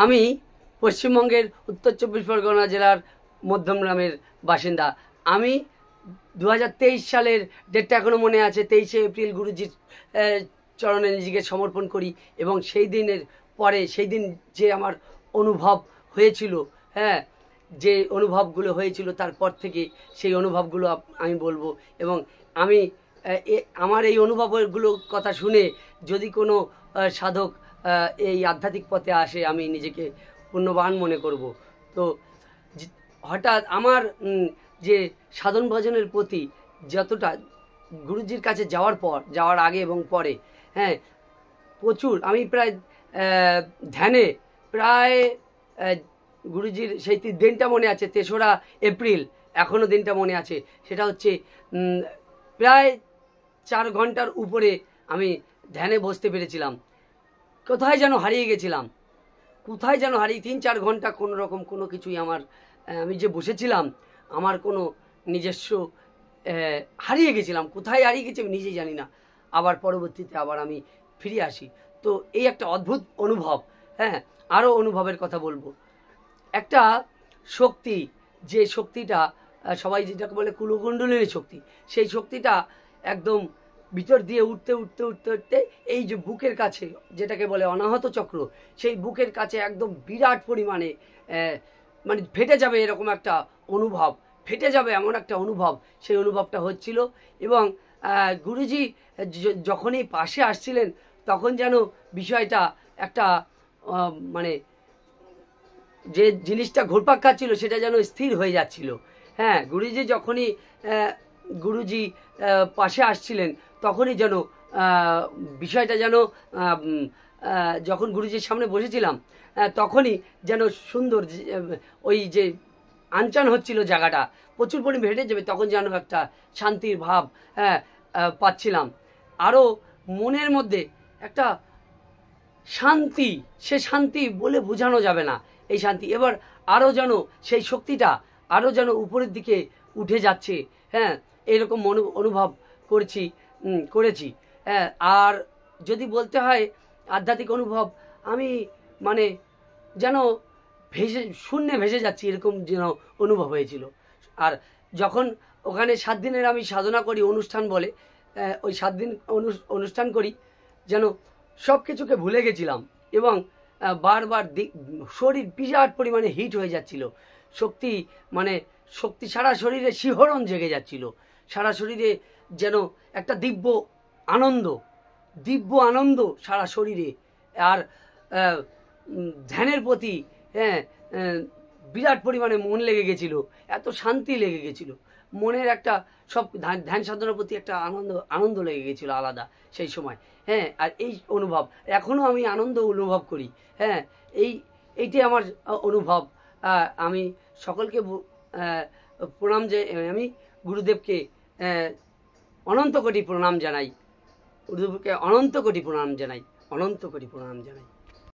আমি পশ্চিমবঙ্গের উত্তর 24 পরগনা জেলার মধ্যম গ্রামের বাসিন্দা। আমি 2023 সালের ডেটটা এখনো মনে আছে। 23শে এপ্রিল গুরুজির চরণে নিজেকে সমর্পণ করি এবং সেই দিনের পরে, সেই দিন যে আমার অনুভব হয়েছিল, হ্যাঁ, যে অনুভবগুলো হয়েছিল তারপর থেকে সেই অনুভবগুলো আমি বলবো। এবং আমি আমার এই অনুভবগুলো কথা শুনে যদি কোনো সাধক এই আধ্যাত্মিক পথে আসে, আমি নিজেকে পুণ্যবান মনে করব। তো হঠাৎ আমার যে সাধন ভজনের প্রতি যতটা গুরুজির কাছে যাওয়ার আগে এবং পরে, হ্যাঁ, প্রচুর আমি প্রায় ধ্যানে প্রায় গুরুজির সেই দিনটা মনে আছে, 3রা এপ্রিল, এখনও দিনটা মনে আছে। সেটা হচ্ছে প্রায় 4 ঘন্টার উপরে আমি ধ্যানে বসতে পেরেছিলাম। কোথায় যেন হারিয়ে গেছিলাম, 3-4 ঘন্টা কোনো রকম কোনো কিছুই আমি যে বসেছিলাম, আমার কোনো নিজস্ব হারিয়ে গেছিলাম। কোথায় হারিয়ে গেছি আমি নিজেই জানি না। আবার পরবর্তীতে আবার আমি ফিরে আসি। তো এই একটা অদ্ভুত অনুভব। হ্যাঁ, আরও অনুভবের কথা বলবো। একটা শক্তি, যে শক্তিটা সবাই যেটাকে বলে কুলকুণ্ডলিনী শক্তি, সেই শক্তিটা একদম ভিতর দিয়ে উঠতে এই যে বুকের কাছে, যেটাকে বলে অনাহত চক্র, সেই বুকের কাছে একদম বিরাট পরিমাণে মানে ফেটে যাবে এরকম একটা অনুভব, ফেটে যাবে এমন একটা অনুভব, সেই অনুভবটা হচ্ছিল। এবং গুরুজি যখনই পাশে আসছিলেন, তখন যেন বিষয়টা একটা মানে যে জিনিসটা ঘুরপাক খাচ্ছিল সেটা যেন স্থির হয়ে যাচ্ছিল। হ্যাঁ, গুরুজি পাশে আসছিলেন, তখনই যেন বিষয়টা যেন যখন গুরুজির সামনে বসেছিলাম, তখনই যেন সুন্দর ওই যে আনচান হচ্ছিল জায়গাটা, প্রচুর পরিমাণে হেঁটে যাবে, তখন যেন একটা শান্তির ভাব পাচ্ছিলাম। আরও মনের মধ্যে একটা শান্তি, সে শান্তি বলে বোঝানো যাবে না। এই শান্তি এবার আরও যেন সেই শক্তিটা আরও যেন উপরের দিকে উঠে যাচ্ছে। হ্যাঁ, এরকম অনুভব করেছি। হ্যাঁ, আর যদি বলতে হয় আধ্যাত্মিক অনুভব, আমি মানে যেন শূন্যে ভেসে যাচ্ছি, এরকম যেন অনুভব হয়েছিল। আর যখন ওখানে 7 দিনের আমি সাধনা করি, অনুষ্ঠান বলে, ওই 7 দিন অনুষ্ঠান করি, যেন সব কিছুকে ভুলে গেছিলাম এবং বারবার শরীর বিরাট পরিমাণে হিট হয়ে যাচ্ছিল। শক্তি সারা শরীরে শিহরণ জেগে যাচ্ছিল, সারা শরীরে যেন একটা দিব্য আনন্দ সারা শরীরে। আর ধ্যানের প্রতি বিরাট পরিমাণে মন লেগে গেছিল, এত শান্তি লেগে গেছিল মনের, একটা সব ধ্যান সাধনার প্রতি একটা আনন্দ লেগে গেছিল আলাদা সেই সময়। হ্যাঁ, আর এই অনুভব এখনও আমি আনন্দ অনুভব করি। হ্যাঁ, এইটাই আমার অনুভব। আমি সকলকে প্রণাম, যে আমি গুরুদেবকে অনন্ত কোটি প্রণাম জানাই, গুরুদেবকে অনন্ত কোটি প্রণাম জানাই।